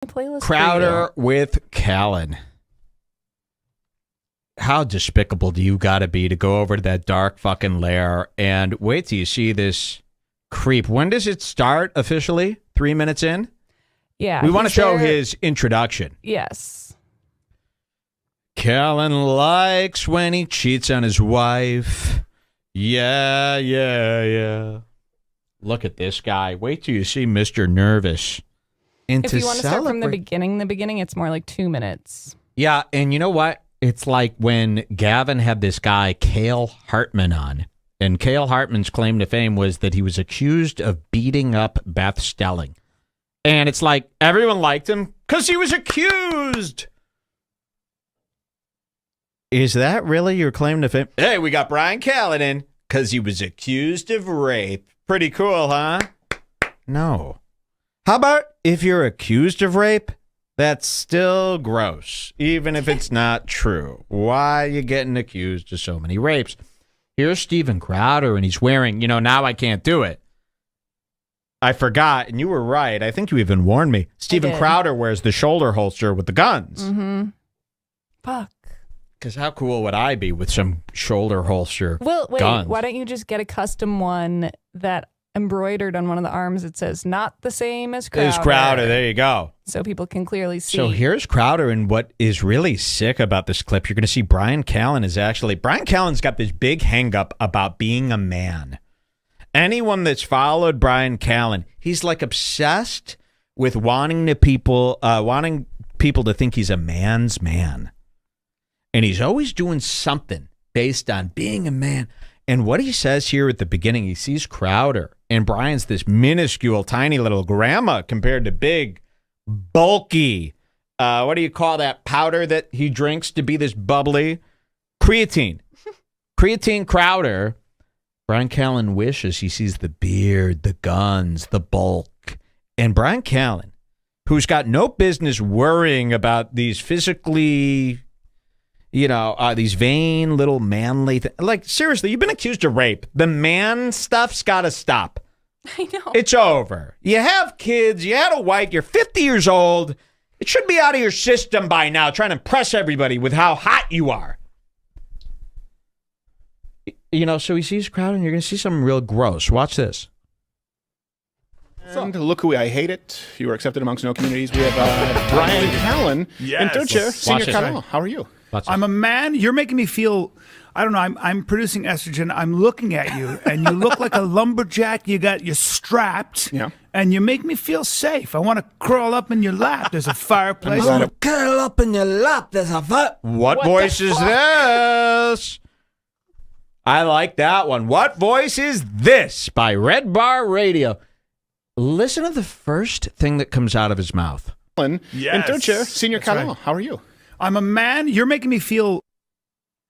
Playlist Crowder with Callen. How despicable do you gotta be to go over to that dark fucking lair and wait till you see this creep? When does it start officially? 3 minutes in? Yeah. We want to show his introduction. Yes. Callen likes when he cheats on his wife. Yeah. Look at this guy. Wait till you see Mr. Nervous. And if you want to start from the beginning, it's more like 2 minutes. Yeah, and you know what? It's like when Gavin had this guy, Cale Hartman, on. And Cale Hartman's claim to fame was that he was accused of beating up Beth Stelling. And it's like everyone liked him because he was accused. Is that really your claim to fame? Hey, we got Bryan Callen in because he was accused of rape. Pretty cool, huh? No. How about if you're accused of rape? That's still gross, even if it's not true. Why are you getting accused of so many rapes? Here's Steven Crowder, and he's wearing, now I can't do it. I forgot, and you were right. I think you even warned me. Steven Crowder wears the shoulder holster with the guns. Mm-hmm. Fuck. Because how cool would I be with some shoulder holster guns? Well, wait, why don't you just get a custom one that embroidered on one of the arms? It says, not the same as Crowder. There's Crowder. There you go. So people can clearly see. So here's Crowder, and what is really sick about this clip, you're going to see Bryan Callen Bryan Callen's got this big hang-up about being a man. Anyone that's followed Bryan Callen, he's like obsessed with wanting people to think he's a man's man. And he's always doing something based on being a man. And what he says here at the beginning, he sees Crowder, and Bryan's this minuscule, tiny little grandma compared to big, bulky, what do you call that powder that he drinks to be this bubbly? Creatine. Creatine Crowder. Bryan Callen wishes he sees the beard, the guns, the bulk. And Bryan Callen, who's got no business worrying about these physically... these vain little manly like, seriously, you've been accused of rape. The man stuff's got to stop. I know. It's over. You have kids. You had a wife. You're 50 years old. It should be out of your system by now, trying to impress everybody with how hot you are. So he sees Crowder, and you're going to see something real gross. Watch this. And look who I hate it. You are accepted amongst no communities. We have Bryan Callen in third chair, senior colonel. How are you? I'm a man. You're making me feel, I don't know, I'm producing estrogen. I'm looking at you, and you look like a lumberjack. You're strapped, and you make me feel safe. I want to curl up in your lap. There's a fireplace. I want to curl up in your lap. There's a fire. What voice is this? I like that one. What voice is this? By Redbar Radio. Listen to the first thing that comes out of his mouth. In third chair, senior colonel. Right. How are you? I'm a man. You're making me feel...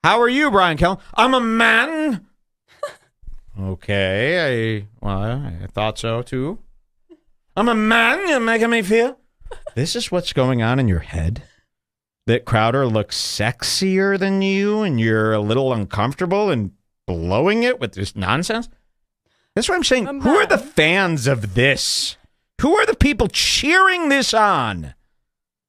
How are you, Bryan Callen? I'm a man. Okay, I thought so, too. I'm a man. You're making me feel... This is what's going on in your head? That Crowder looks sexier than you, and you're a little uncomfortable and blowing it with this nonsense? That's what I'm saying. Who are the fans of this? Who are the people cheering this on?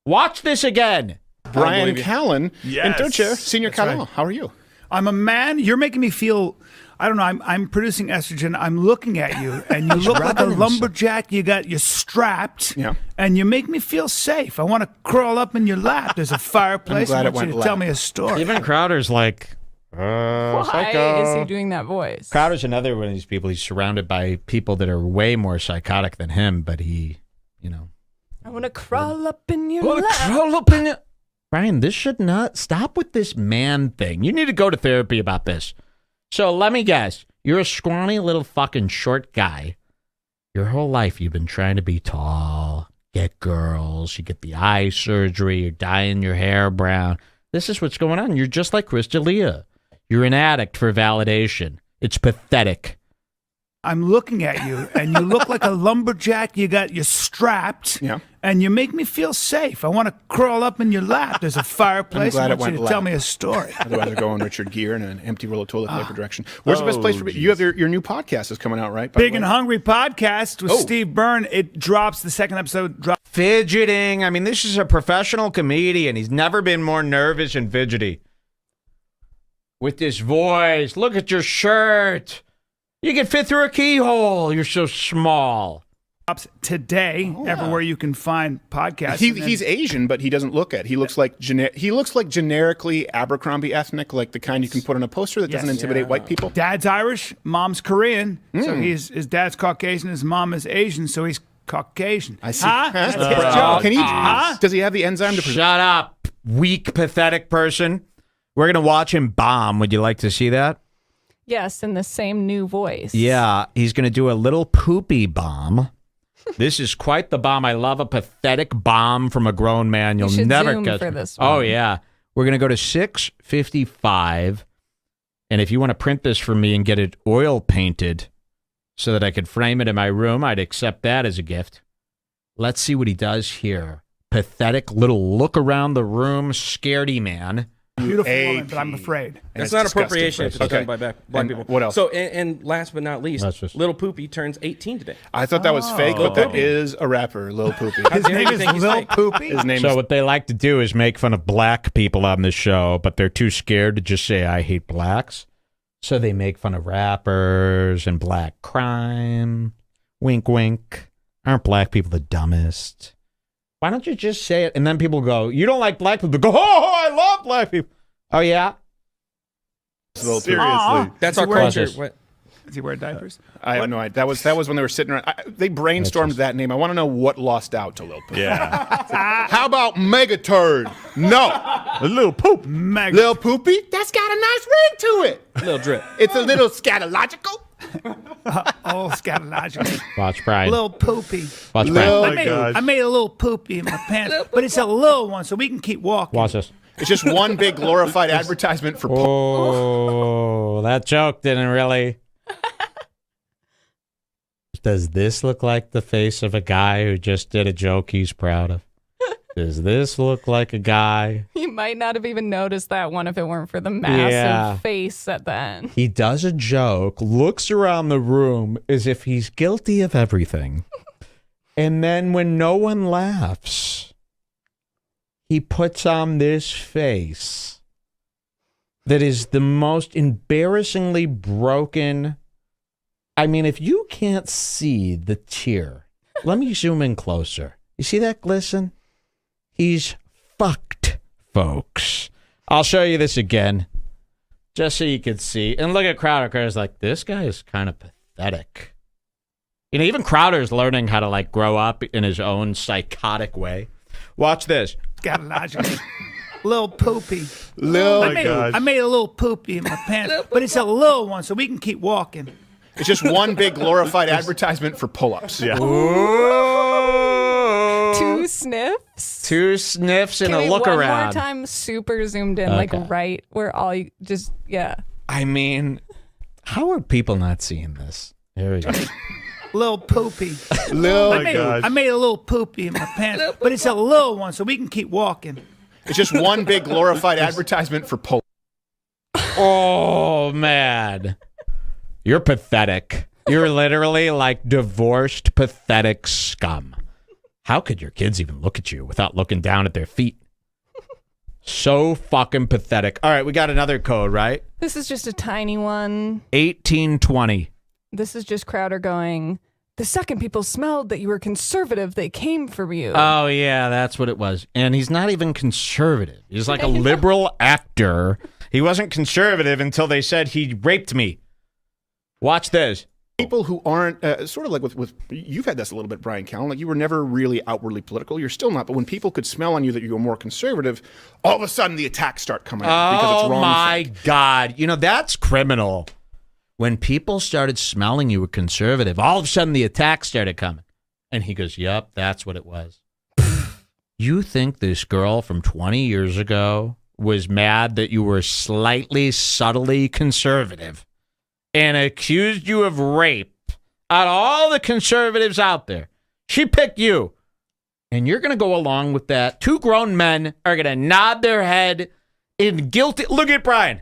Watch this again. Bryan Callen in third chair, senior colonel. Right. How are you? I'm a man. You're making me feel, I don't know, I'm producing estrogen. I'm looking at you, and you look like a lumberjack. You're strapped, and you make me feel safe. I want to curl up in your lap. There's a fireplace. I want you to tell me a story. Even Crowder's like... Why psycho. is he doing that voice? Crowder's another one of these people. He's surrounded by people that are way more psychotic than him, but he, I want to crawl up in your lap. Bryan, this should not stop with this man thing. You need to go to therapy about this. So let me guess. You're a scrawny little fucking short guy. Your whole life you've been trying to be tall, get girls, you get the eye surgery, you're dyeing your hair brown. This is what's going on. You're just like Chris D'Elia. You're an addict for validation. It's pathetic. I'm looking at you, and you look like a lumberjack. You're strapped, and you make me feel safe. I want to curl up in your lap. There's a fireplace. I'm glad I want you to tell me a story. Otherwise, they're going Richard Gere in an empty roll of toilet paper direction. Where's the best place for you? Have your new podcast is coming out, right? Big and Hungry podcast with Steve Byrne. It drops. The second episode drops. Fidgeting. I mean, this is a professional comedian. He's never been more nervous and fidgety. With this voice, look at your shirt. You can fit through a keyhole. You're so small. Today, everywhere you can find podcasts. He's Asian, but he doesn't look it. He looks like generically Abercrombie ethnic, like the kind you can put on a poster that doesn't intimidate white people. Dad's Irish, mom's Korean. So his dad's Caucasian, his mom is Asian, so he's Caucasian. I see. That's his joke. Does he have the enzyme to? Shut up, weak, pathetic person. We're gonna watch him bomb. Would you like to see that? Yes, in the same new voice. Yeah, he's going to do a little poopy bomb. This is quite the bomb. I love a pathetic bomb from a grown man. You'll never zoom catch for this one. Oh, yeah. We're going to go to 6:55. And if you want to print this for me and get it oil painted so that I could frame it in my room, I'd accept that as a gift. Let's see what he does here. Pathetic little look around the room, scaredy man. Beautiful woman, but I'm afraid. That's not appropriation if it's done by black people. What else? So, and last but not least, Lil Poopy turns 18 today. I thought that was fake, but that is a rapper, Lil Poopy. His name is Lil Poopy? His name So what they like to do is make fun of black people on the show, but they're too scared to just say, I hate blacks. So they make fun of rappers and black crime. Wink, wink. Aren't black people the dumbest? Why don't you just say it? And then people go, you don't like black people. Go, oh, I love black people. Oh, yeah? Seriously. That's our culture. What? Does he wear diapers? I have no idea. That was when they were sitting around. They brainstormed that name. I want to know what lost out to Lil Poopy. Yeah. How about Megaturd? No. Lil Poop. Lil Poopy? That's got a nice ring to it. Little drip. It's a little scatological. Scatological. Watch Brian. Little Poopy. Watch Brian. I made a little poopy in my pants, but it's a little one, so we can keep walking. Watch this. It's just one big glorified advertisement for. Oh, that joke didn't really. Does this look like the face of a guy who just did a joke he's proud of? Does this look like a guy? You might not have even noticed that one if it weren't for the massive face at the end. He does a joke, looks around the room as if he's guilty of everything. And then when no one laughs, he puts on this face that is the most embarrassingly broken. I mean, if you can't see the tear, let me zoom in closer. You see that glisten? He's fucked, folks. I'll show you this again, just so you can see. And look at Crowder. Crowder's like, this guy is kind of pathetic. You know, even Crowder's learning how to, like, grow up in his own psychotic way. Watch this. Scatological. Little poopy. I made a little poopy in my pants, but it's a little one, so we can keep walking. It's just one big glorified advertisement for pull-ups. Yeah. Two sniffs. Two sniffs and Can a we look one around. more time, super zoomed in, Okay. like right where all you just, I mean, how are people not seeing this? There we go. Little poopy. I I made a little poopy in my pants, but it's a little one, so we can keep walking. It's just one big glorified advertisement for pull-ups. Oh, man. You're pathetic. You're literally like divorced, pathetic scum. How could your kids even look at you without looking down at their feet? So fucking pathetic. All right, we got another code, right? This is just a tiny one. 1820. This is just Crowder going, the second people smelled that you were conservative, they came for you. Oh, yeah, that's what it was. And he's not even conservative. He's like a liberal actor. He wasn't conservative until they said he raped me. Watch this. People who aren't, sort of like with you've had this a little bit, Bryan Callen, like you were never really outwardly political. You're still not. But when people could smell on you that you were more conservative, all of a sudden the attacks start coming out because it's wrong. Oh, my God. You know, that's criminal. When people started smelling you were conservative, all of a sudden the attacks started coming. And he goes, yep, that's what it was. You think this girl from 20 years ago was mad that you were slightly, subtly conservative and accused you of rape Out of all the conservatives out there, she picked you. And you're going to go along with that. Two grown men are going to nod their head in guilty. Look at Brian.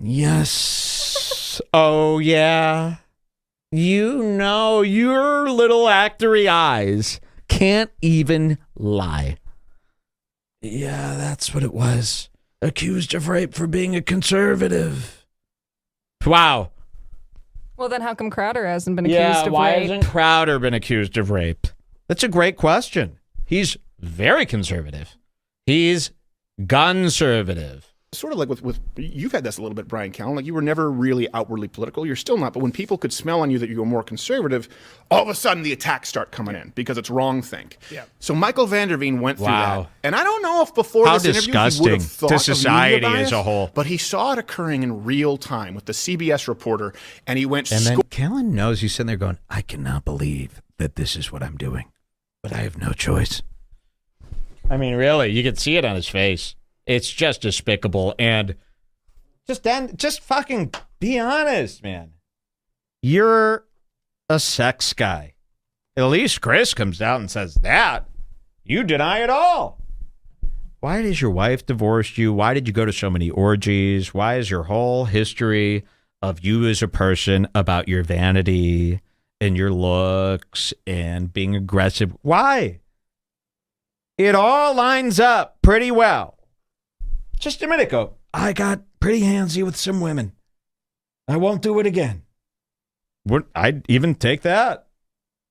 Yes. Oh, yeah. You know, your little actory eyes can't even lie. Yeah, that's what it was. Accused of rape for being a conservative. Wow. Well, then how come Crowder hasn't been accused of rape? Yeah, why hasn't Crowder been accused of rape? That's a great question. He's very conservative. He's gun-servative. Sort of like with you've had this a little bit, Bryan Callen. Like you were never really outwardly political. You're still not. But when people could smell on you that you were more conservative, all of a sudden the attacks start coming in because it's wrongthink. Yeah. So Michael Vanderveen went through that, and I don't know if before this interview he would have thought to society of media bias, as a whole. but he saw it occurring in real time with the CBS reporter, and he went. And then Callen knows he's sitting there going, "I cannot believe that this is what I'm doing, but I have no choice." I mean, really, you can see it on his face. It's just despicable, and just fucking be honest, man. You're a sex guy. At least Chris comes out and says that. You deny it all. Why does your wife divorce you? Why did you go to so many orgies? Why is your whole history of you as a person about your vanity and your looks and being aggressive? Why? It all lines up pretty well. Just a minute ago, I got pretty handsy with some women. I won't do it again. I'd even take that.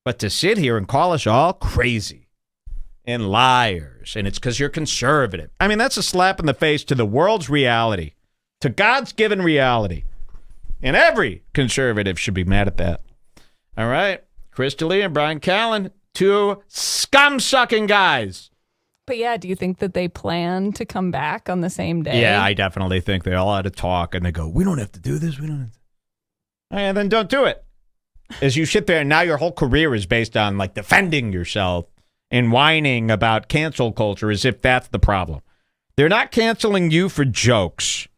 But to sit here and call us all crazy and liars, and it's because you're conservative. I mean, that's a slap in the face to the world's reality, to God's given reality. And every conservative should be mad at that. All right. Chris D'Elia and Bryan Callen, two scum-sucking guys. But yeah, do you think that they plan to come back on the same day? Yeah, I definitely think they all had a talk and they go, we don't have to do this. We don't have to. And then don't do it. As you sit there and now your whole career is based on like defending yourself and whining about cancel culture as if that's the problem. They're not canceling you for jokes.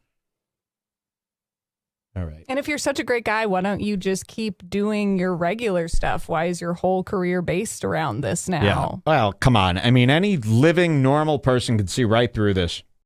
All right. And if you're such a great guy, why don't you just keep doing your regular stuff? Why is your whole career based around this now? Yeah. Well, come on. I mean, any living normal person can see right through this.